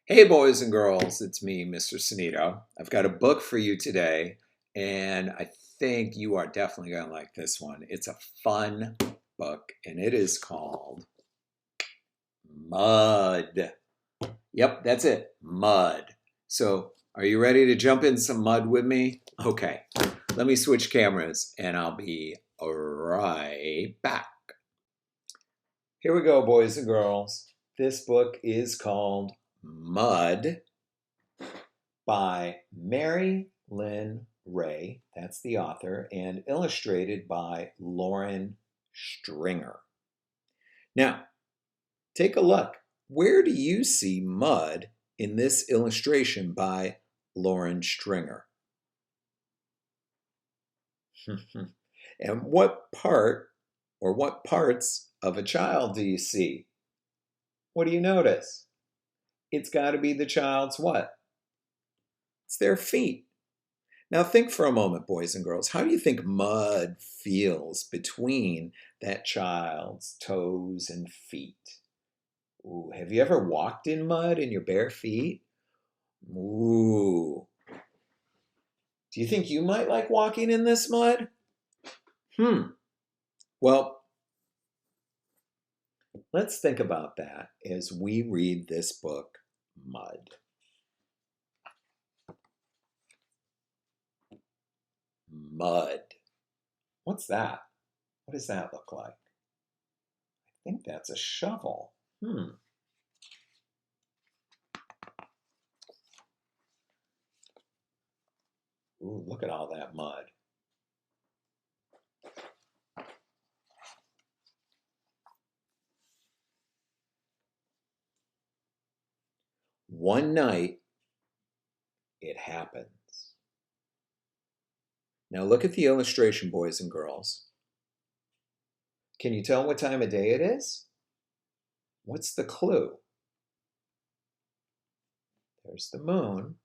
Hey, boys and girls, it's me, Mr. Sanito. I've got a book for you today, and I think you are definitely going to like this one. It's a fun book, and it is called Mud. Yep, that's it, Mud. So, are you ready to jump in some mud with me? Okay, let me switch cameras, and I'll be right back. Here we go, boys and girls. This book is called Mud by Mary Lynn Ray, that's the author, and illustrated by Lauren Stringer. Now, take a look. Where do you see mud in this illustration by Lauren Stringer? And what part or what parts of a child do you see? What do you notice? It's got to be the child's what? It's their feet. Now think for a moment, boys and girls. How do you think mud feels between that child's toes and feet? Ooh, have you ever walked in mud in your bare feet? Ooh. Do you think you might like walking in this mud? Well, let's think about that as we read this book, Mud. Mud. What's that? What does that look like? I think that's a shovel. Ooh, look at all that mud. One night, it happens. Now look at the illustration, boys and girls. Can you tell what time of day it is? What's the clue? There's the moon.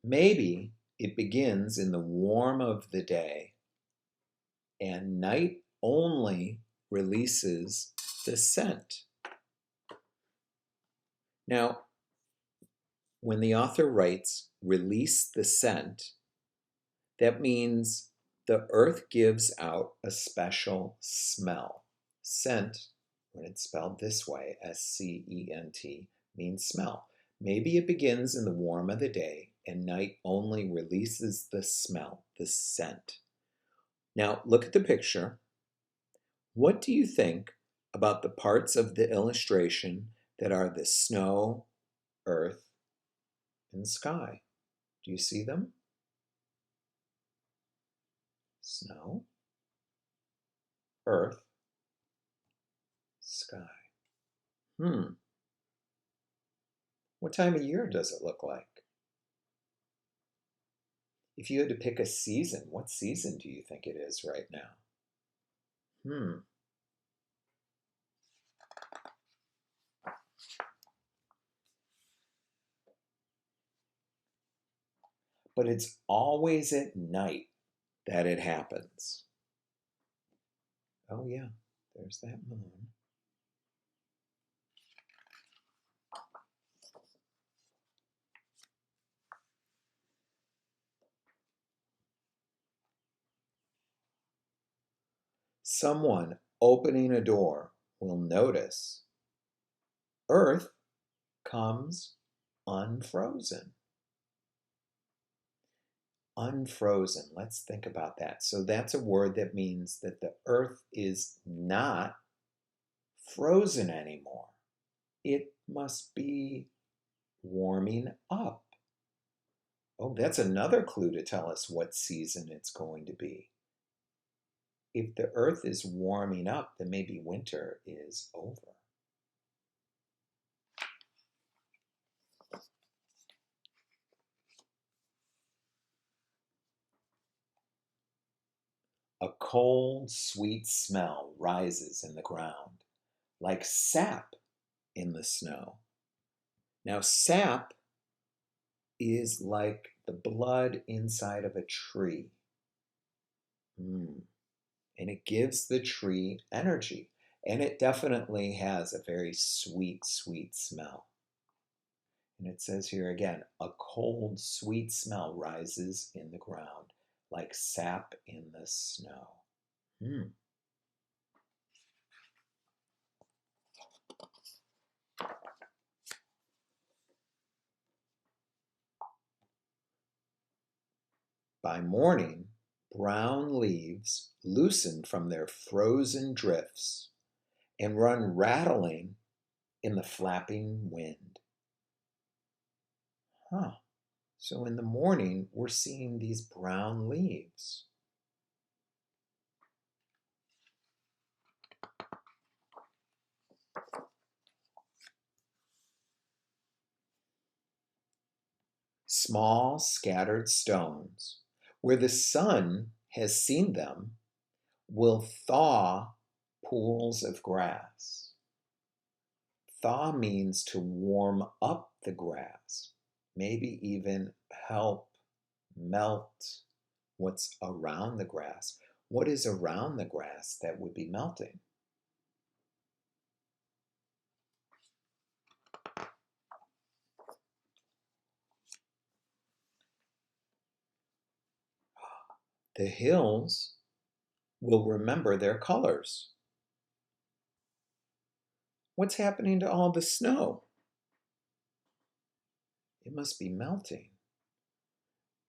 Maybe it begins in the warm of the day, and night only releases the scent. Now, when the author writes release the scent, that means the earth gives out a special smell. Scent, when it's spelled this way, S-C-E-N-T, means smell. Maybe it begins in the warm of the day and night only releases the smell, the scent. Now, look at the picture. What do you think about the parts of the illustration that are the snow, earth, and sky? Do you see them? Snow, earth, sky. What time of year does it look like? If you had to pick a season, what season do you think it is right now? But it's always at night that it happens. Oh yeah, there's that moon. Someone opening a door will notice Earth comes unfrozen. Unfrozen, let's think about that. So that's a word that means that the Earth is not frozen anymore. It must be warming up. Oh, that's another clue to tell us what season it's going to be. If the earth is warming up, then maybe winter is over. A cold, sweet smell rises in the ground, like sap in the snow. Now, sap is like the blood inside of a tree. Mm. And it gives the tree energy. And it definitely has a very sweet, sweet smell. And it says here again, a cold, sweet smell rises in the ground like sap in the snow. Mm. By morning, brown leaves loosen from their frozen drifts and run rattling in the flapping wind. Huh. So in the morning, we're seeing these brown leaves. Small scattered stones, where the sun has seen them, will thaw pools of grass. Thaw means to warm up the grass, maybe even help melt what's around the grass. What is around the grass that would be melting? The hills will remember their colors. What's happening to all the snow? It must be melting.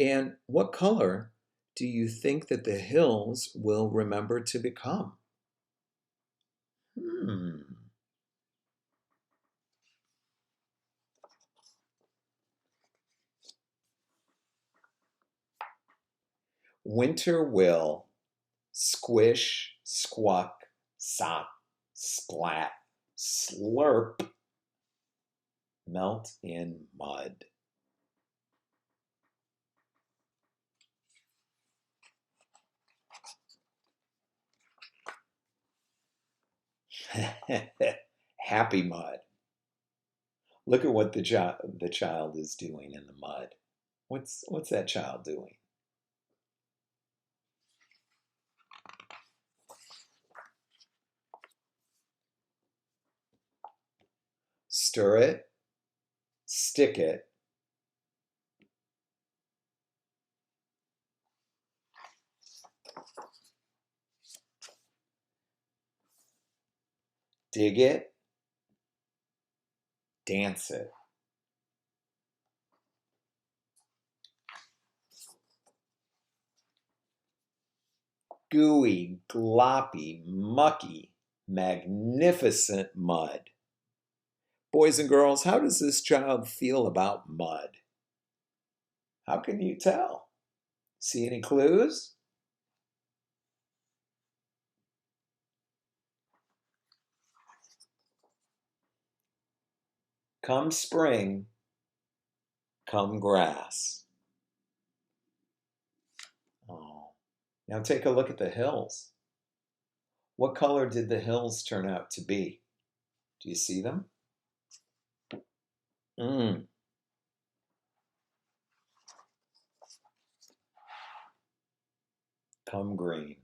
And what color do you think that the hills will remember to become? Hmm. Winter will squish, squawk, sop, splat, slurp, melt in mud. Happy mud. Look at what the child is doing in the mud. What's that child doing? Stir it, stick it, dig it, dance it. Gooey, gloppy, mucky, magnificent mud. Boys and girls, how does this child feel about mud? How can you tell? See any clues? Come spring, come grass. Oh. Now take a look at the hills. What color did the hills turn out to be? Do you see them? Mm. Come green.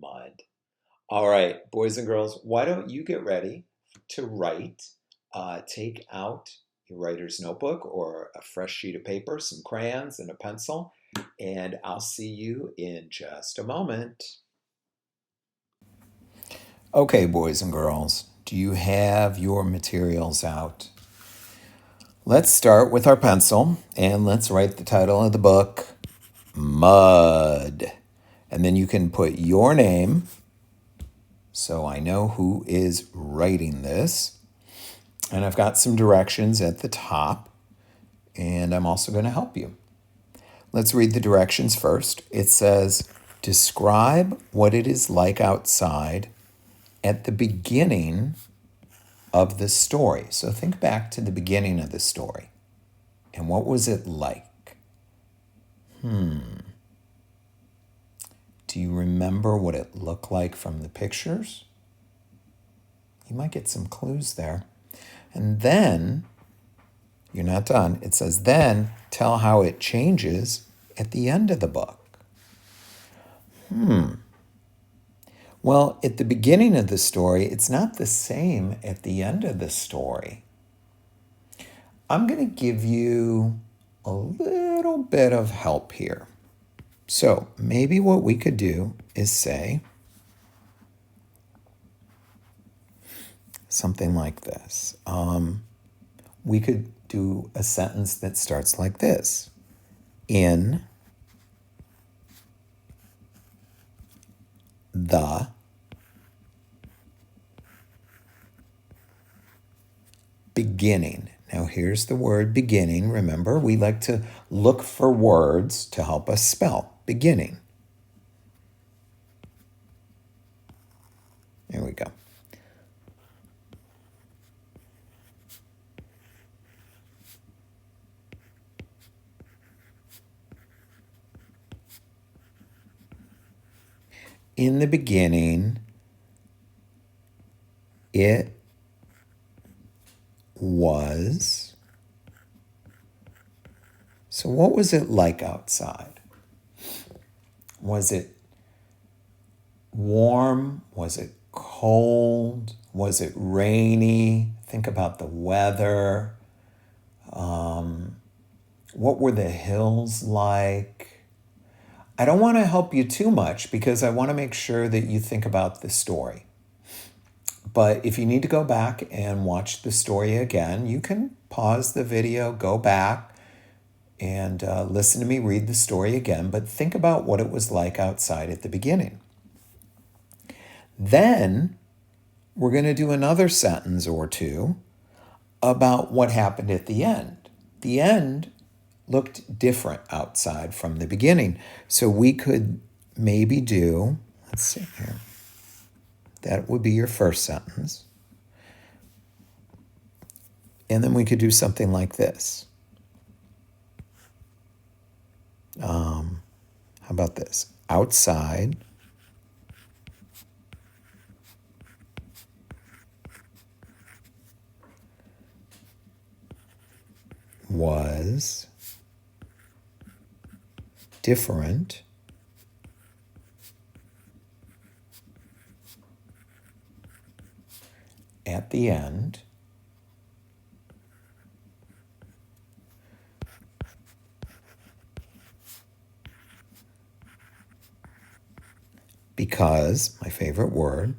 Mud. All right, boys and girls, why don't you get ready to write? Take out your writer's notebook or a fresh sheet of paper, some crayons, and a pencil, and I'll see you in just a moment. Okay, boys and girls, do you have your materials out? Let's start with our pencil and let's write the title of the book, Mud. And then you can put your name so I know who is writing this. And I've got some directions at the top, and I'm also going to help you. Let's read the directions first. It says, describe what it is like outside at the beginning of the story. So think back to the beginning of the story. And what was it like? Do you remember what it looked like from the pictures? You might get some clues there. And then, you're not done. It says, then tell how it changes at the end of the book? Well, at the beginning of the story, it's not the same at the end of the story. I'm going to give you a little bit of help here. So maybe what we could do is say something like this. We could do a sentence that starts like this. In the beginning. Now here's the word beginning. Remember, we like to look for words to help us spell. Beginning. There we go. In the beginning, it was. So what was it like outside? Was it warm? Was it cold? Was it rainy? Think about the weather. What were the hills like? I don't want to help you too much because I want to make sure that you think about the story. But if you need to go back and watch the story again, you can pause the video, go back, and listen to me read the story again. But think about what it was like outside at the beginning. Then we're going to do another sentence or two about what happened at the end. The end looked different outside from the beginning. So we could maybe do, let's see here. That would be your first sentence. And then we could do something like this. How about this? Outside was different at the end because, my favorite word,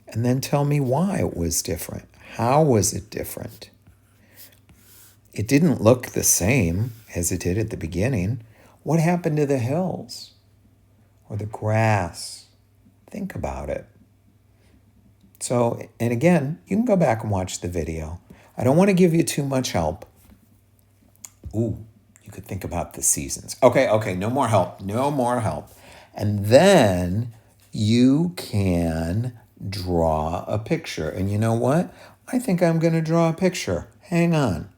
and then tell me why it was different. How was it different? It didn't look the same as it did at the beginning. What happened to the hills or the grass? Think about it. So, and again, you can go back and watch the video. I don't want to give you too much help. Ooh, you could think about the seasons. Okay, no more help. And then you can draw a picture. And you know what? I think I'm going to draw a picture. Hang on.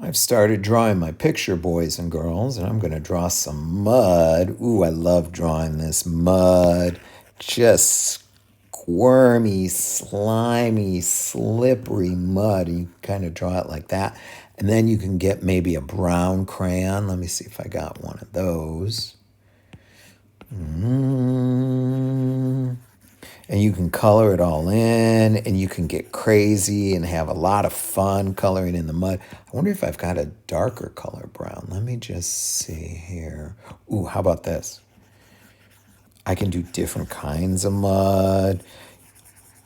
I've started drawing my picture, boys and girls, and I'm going to draw some mud. Ooh, I love drawing this mud. Just squirmy, slimy, slippery mud. And you kind of draw it like that. And then you can get maybe a brown crayon. Let me see if I got one of those. And you can color it all in, and you can get crazy and have a lot of fun coloring in the mud. I wonder if I've got a darker color brown. Let me just see here. Ooh, how about this? I can do different kinds of mud.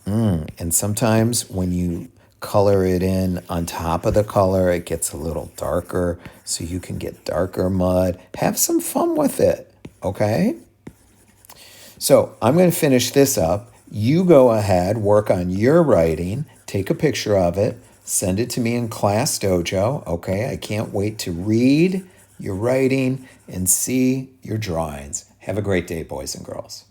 And sometimes when you color it in on top of the color, it gets a little darker, so you can get darker mud. Have some fun with it, okay? So I'm going to finish this up. You go ahead, work on your writing, take a picture of it, send it to me in ClassDojo, okay? I can't wait to read your writing and see your drawings. Have a great day, boys and girls.